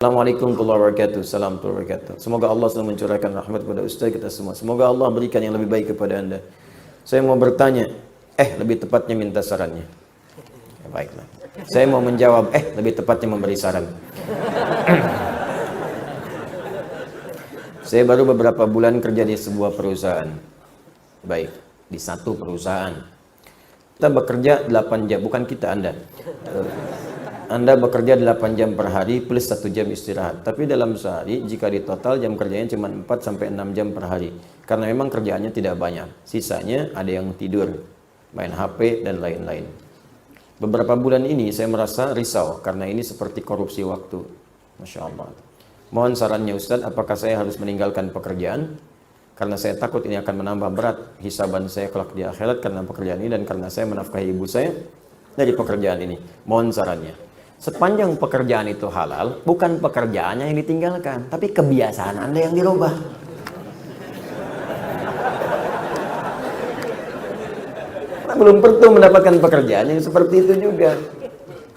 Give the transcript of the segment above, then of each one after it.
Assalamualaikum warahmatullahi wabarakatuh. Salam warahmatullahi wabarakatuh. Semoga Allah selalu mencurahkan rahmat kepada Ustaz kita semua. Semoga Allah berikan yang lebih baik kepada Anda. Saya mau bertanya, lebih tepatnya minta sarannya. Ya, baiklah. Saya mau menjawab, lebih tepatnya memberi saran. Saya baru beberapa bulan kerja di sebuah perusahaan. Baik, di satu perusahaan. Kita bekerja 8 jam, bukan kita, Anda bekerja 8 jam per hari plus 1 jam istirahat. Tapi dalam sehari, jika di total jam kerjanya cuma 4-6 jam per hari. Karena memang kerjaannya tidak banyak. Sisanya ada yang tidur, main HP, dan lain-lain. Beberapa bulan ini saya merasa risau, karena ini seperti korupsi waktu. Masya Allah. Mohon sarannya Ustadz, apakah saya harus meninggalkan pekerjaan? Karena saya takut ini akan menambah berat hisaban saya kelak di akhirat karena pekerjaan ini, dan karena saya menafkahi ibu saya dari pekerjaan ini. Mohon sarannya. Sepanjang pekerjaan itu halal, bukan pekerjaannya yang ditinggalkan, tapi kebiasaan Anda yang dirubah. Karena belum tentu mendapatkan pekerjaan yang seperti itu juga.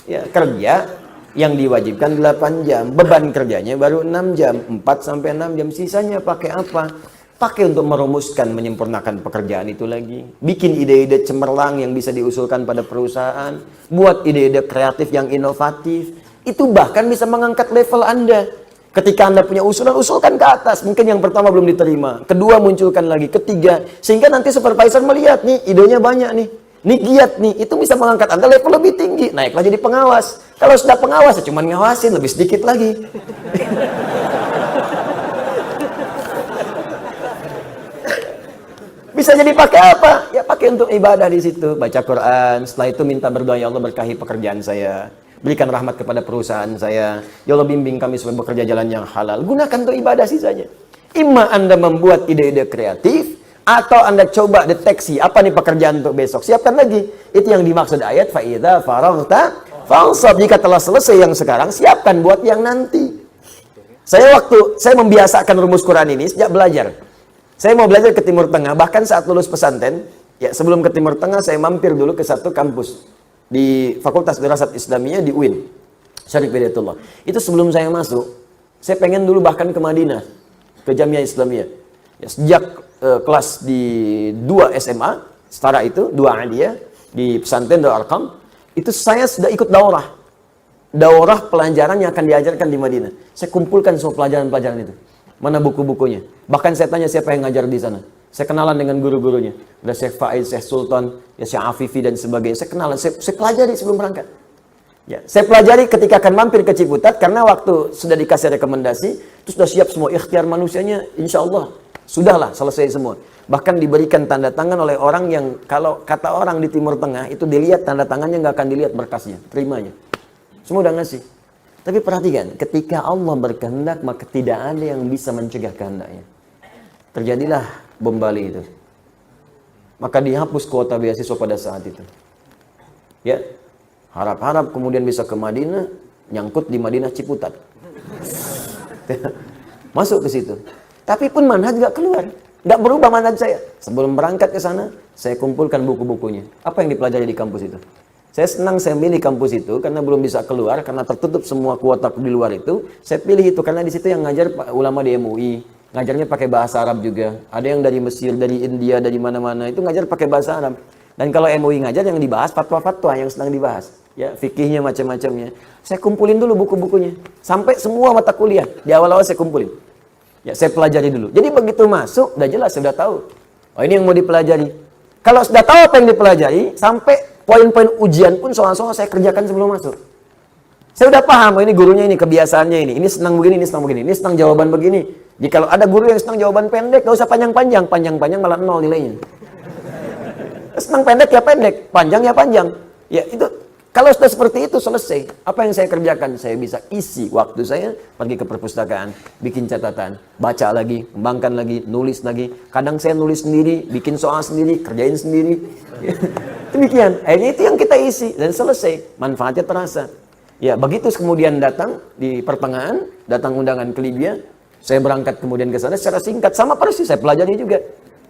Ya, kerja yang diwajibkan 8 jam, beban kerjanya baru 6 jam, 4-6 jam, sisanya pakai apa? Pakai untuk merumuskan, menyempurnakan pekerjaan itu lagi. Bikin ide-ide cemerlang yang bisa diusulkan pada perusahaan. Buat ide-ide kreatif yang inovatif. Itu bahkan bisa mengangkat level Anda. Ketika Anda punya usulan, usulkan ke atas. Mungkin yang pertama belum diterima. Kedua munculkan lagi. Ketiga. Sehingga nanti supervisor melihat, nih idenya banyak nih. Nih giat nih. Itu bisa mengangkat Anda level lebih tinggi. Naiklah jadi pengawas. Kalau sudah pengawas, ya cuma ngawasin. Lebih sedikit lagi. Bisa jadi pakai apa? Ya pakai untuk ibadah di situ, baca Quran. Setelah itu minta berdoa, ya Allah berkahi pekerjaan saya, berikan rahmat kepada perusahaan saya, ya Allah bimbing kami supaya bekerja jalan yang halal. Gunakan untuk ibadah sisanya. Imma Anda membuat ide-ide kreatif, atau Anda coba deteksi apa nih pekerjaan untuk besok. Siapkan lagi. Itu yang dimaksud ayat faidza faraghta fansab. Jika telah selesai yang sekarang, siapkan buat yang nanti. Saya membiasakan rumus Quran ini sejak belajar. Saya mau belajar ke Timur Tengah, bahkan saat lulus pesantren, ya sebelum ke Timur Tengah saya mampir dulu ke satu kampus di Fakultas Dirasat Islamiyah di UIN, Syarif Hidayatullah. Itu sebelum saya masuk, saya pengen dulu bahkan ke Madinah, ke Jamiah Islamiyah. Ya, sejak kelas di 2 SMA, setara itu, 2 aliyah, di pesantren Darul Arqam, itu saya sudah ikut daurah. Daurah pelajaran yang akan diajarkan di Madinah. Saya kumpulkan semua pelajaran-pelajaran itu. Mana buku-bukunya? Bahkan saya tanya siapa yang ngajar di sana. Saya kenalan dengan guru-gurunya. Ada Syekh Faiz, Syekh Sultan, ya Syekh Afifi dan sebagainya. Saya kenalan, saya pelajari sebelum berangkat. Ya, saya pelajari ketika akan mampir ke Ciputat, karena waktu sudah dikasih rekomendasi, itu sudah siap semua ikhtiar manusianya, insya Allah sudahlah selesai semua. Bahkan diberikan tanda tangan oleh orang yang kalau kata orang di Timur Tengah itu dilihat tanda tangannya, nggak akan dilihat berkasnya, terimanya. Semua udah ngasih. Tapi perhatikan, ketika Allah berkehendak, maka tidak ada yang bisa mencegah kehendaknya. Terjadilah bom Bali itu. Maka dihapus kuota beasiswa pada saat itu. Ya, harap-harap kemudian bisa ke Madinah, nyangkut di Madinah Ciputat. Masuk ke situ. Tapi pun manhaj gak keluar. Gak berubah manhaj saya. Sebelum berangkat ke sana, saya kumpulkan buku-bukunya. Apa yang dipelajari di kampus itu? Saya senang saya milih kampus itu karena belum bisa keluar, karena tertutup semua kuota di luar itu. Saya pilih itu karena di situ yang ngajar ulama di MUI, ngajarnya pakai bahasa Arab juga. Ada yang dari Mesir, dari India, dari mana-mana itu ngajar pakai bahasa Arab. Dan kalau MUI ngajar yang dibahas fatwa-fatwa yang sedang dibahas, ya fikihnya macam-macamnya. Saya kumpulin dulu buku-bukunya sampai semua mata kuliah di awal-awal saya kumpulin. Ya saya pelajari dulu. Jadi begitu masuk udah jelas, sudah tahu. Oh ini yang mau dipelajari. Kalau sudah tahu apa yang dipelajari, sampai poin-poin ujian pun soal-soal saya kerjakan sebelum masuk. Saya udah paham, oh ini gurunya ini, kebiasaannya ini. Ini senang begini, ini senang begini. Ini senang jawaban begini. Jadi kalau ada guru yang senang jawaban pendek, gak usah panjang-panjang. Panjang-panjang malah 0 nilainya. Senang pendek ya pendek, panjang ya panjang. Ya itu, kalau sudah seperti itu selesai. Apa yang saya kerjakan? Saya bisa isi waktu saya, pergi ke perpustakaan, bikin catatan, baca lagi, kembangkan lagi, nulis lagi. Kadang saya nulis sendiri, bikin soal sendiri, kerjain sendiri. Demikian, akhirnya itu yang kita isi dan selesai, manfaatnya terasa. Ya, begitu kemudian datang di pertengahan, datang undangan ke Libya, saya berangkat kemudian ke sana secara singkat, sama persis saya pelajari juga.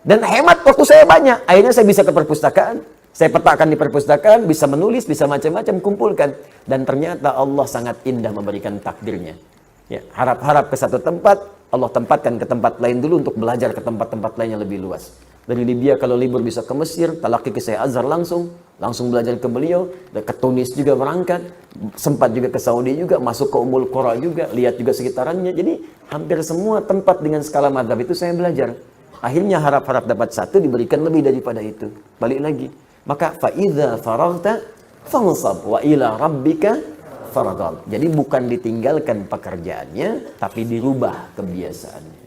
Dan hemat waktu saya banyak, akhirnya saya bisa ke perpustakaan, Saya petakan di perpustakaan, bisa menulis, bisa macam-macam, kumpulkan. Dan ternyata Allah sangat indah memberikan takdirnya. Ya, harap-harap ke satu tempat, Allah tempatkan ke tempat lain dulu untuk belajar ke tempat-tempat lain yang lebih luas. Dari Libya kalau libur bisa ke Mesir, talaki ke Syekh Azhar langsung belajar ke beliau, dan ke Tunis juga berangkat, sempat juga ke Saudi juga, masuk ke Ummul Qura juga, lihat juga sekitarannya. Jadi hampir semua tempat dengan skala mazhab itu saya belajar. Akhirnya harap-harap dapat satu diberikan lebih daripada itu. Balik lagi. Maka fa idza faraghta fansab wa ila rabbika farghab. Jadi bukan ditinggalkan pekerjaannya, tapi dirubah kebiasaannya.